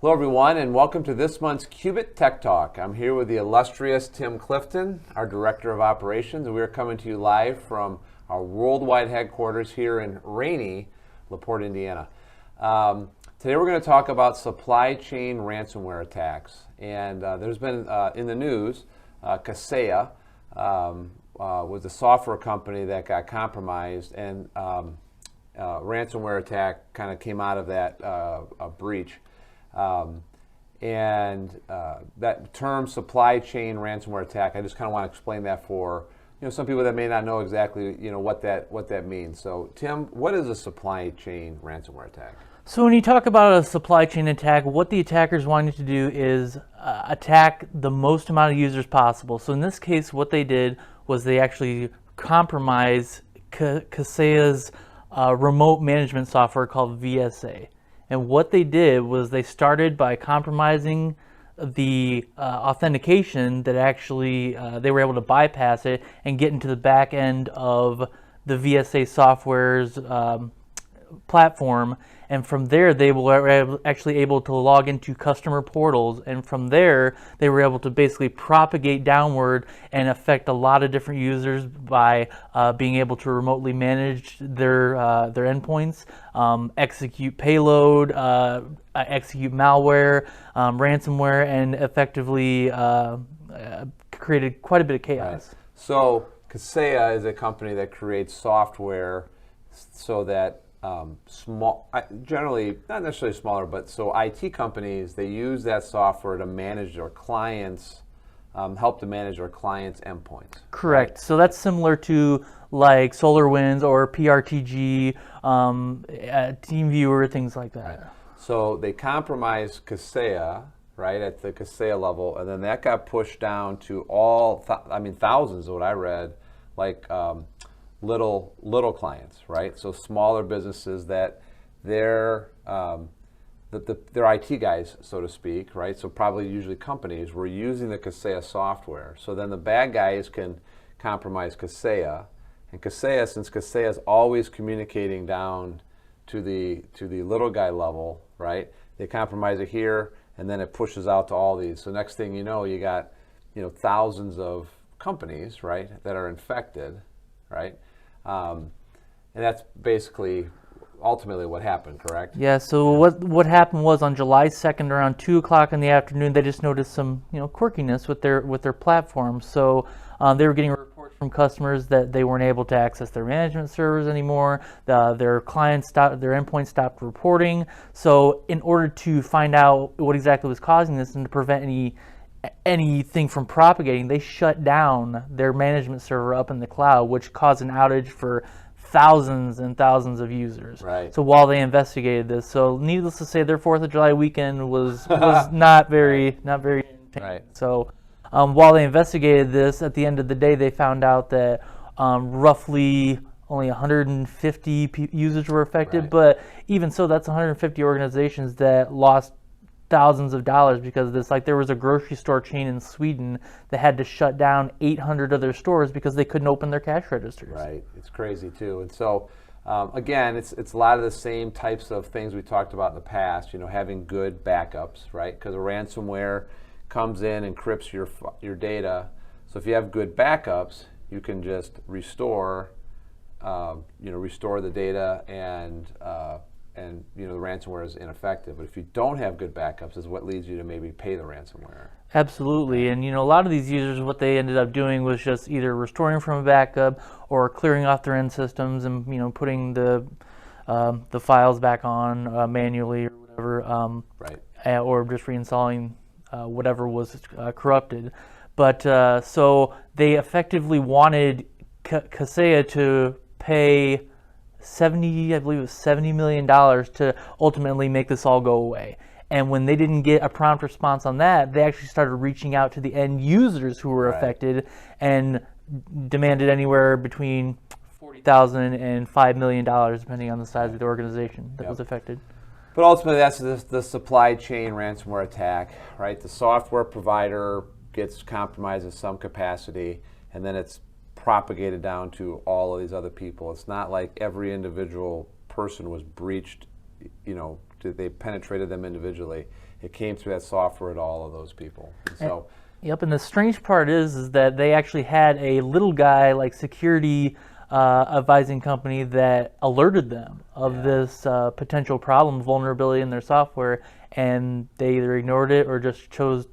Hello everyone, and welcome to this month's Qubit Tech Talk. I'm here with the illustrious Tim Clifton, our Director of Operations, and we are coming to you live from our worldwide headquarters here in rainy LaPorte, Indiana. Today we're going to talk about supply chain ransomware attacks. And there's been, in the news, Kaseya was a software company that got compromised, and ransomware attack kind of came out of that breach. That term supply chain ransomware attack, I just kind of want to explain that for some people that may not know exactly what that means. So Tim, what is a supply chain ransomware attack? So when you talk about a supply chain attack, what the attackers wanted to do is attack the most amount of users possible. So in this case, what they did was they actually compromised Kaseya's remote management software called VSA. And what they did was they started by compromising the authentication that actually they were able to bypass it and get into the back end of the VSA software's platform. And from there, they were actually able to log into customer portals. And from there, they were able to basically propagate downward and affect a lot of different users by being able to remotely manage their endpoints, execute payload, execute malware, ransomware, and effectively created quite a bit of chaos. Right. So Kaseya is a company that creates software so that generally not necessarily smaller, but so IT companies, they use that software to manage their clients, help to manage their clients' endpoints. Correct. Right? So that's similar to like SolarWinds or PRTG, TeamViewer, things like that. Right. So they compromised Kaseya, right, at the Kaseya level, and then that got pushed down to thousands of what I read, like little clients, right? So smaller businesses that their IT guys, so to speak, right? So probably usually companies were using the Kaseya software. So then the bad guys can compromise Kaseya, and Kaseya, since Kaseya is always communicating down to the little guy level, right? They compromise it here, and then it pushes out to all these. So next thing you know, you got thousands of companies, right, that are infected, right? And that's basically ultimately what happened, correct? Yeah, so what happened was on July 2nd around 2 o'clock in the afternoon, they just noticed some quirkiness with their platform. So they were getting reports from customers that they weren't able to access their management servers anymore. Their clients stopped, their endpoints stopped reporting. So in order to find out what exactly was causing this and to prevent anything from propagating, they shut down their management server up in the cloud, which caused an outage for thousands and thousands of users. Right. So while they investigated this, so needless to say, their 4th of July weekend was not very intense. Right. So while they investigated this, at the end of the day, they found out that roughly only 150 users were affected. Right. But even so, that's 150 organizations that lost thousands of dollars because of this. Like there was a grocery store chain in Sweden that had to shut down 800 of their stores because they couldn't open their cash registers. Right, it's crazy too. And so again, it's a lot of the same types of things we talked about in the past. Having good backups, right? Because a ransomware comes in, encrypts your data. So if you have good backups, you can just restore the data and the ransomware is ineffective. But if you don't have good backups, is what leads you to maybe pay the ransomware. Absolutely, and a lot of these users, what they ended up doing was just either restoring from a backup or clearing off their end systems and putting the files back on manually or whatever, right, or just reinstalling whatever was corrupted. But so they effectively wanted Kaseya to pay $70 million to ultimately make this all go away. And when they didn't get a prompt response on that, they actually started reaching out to the end users who were affected and demanded anywhere between $40,000 and $5 million, depending on the size of the organization that was affected. But ultimately, that's the supply chain ransomware attack, right? The software provider gets compromised in some capacity, and then it's propagated down to all of these other people. It's not like every individual person was breached, they penetrated them individually. it came through that software to all of those people. And so, Yep, and the strange part is that they actually had a little guy, like security advising company, that alerted them of this potential problem, vulnerability in their software, and they either ignored it or just chose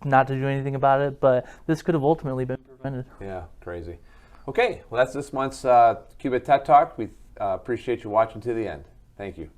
not to do anything about it. But this could have ultimately been prevented. yeah, crazy. Okay, well, that's this month's Qubit Tech Talk. We appreciate you watching to the end. Thank you.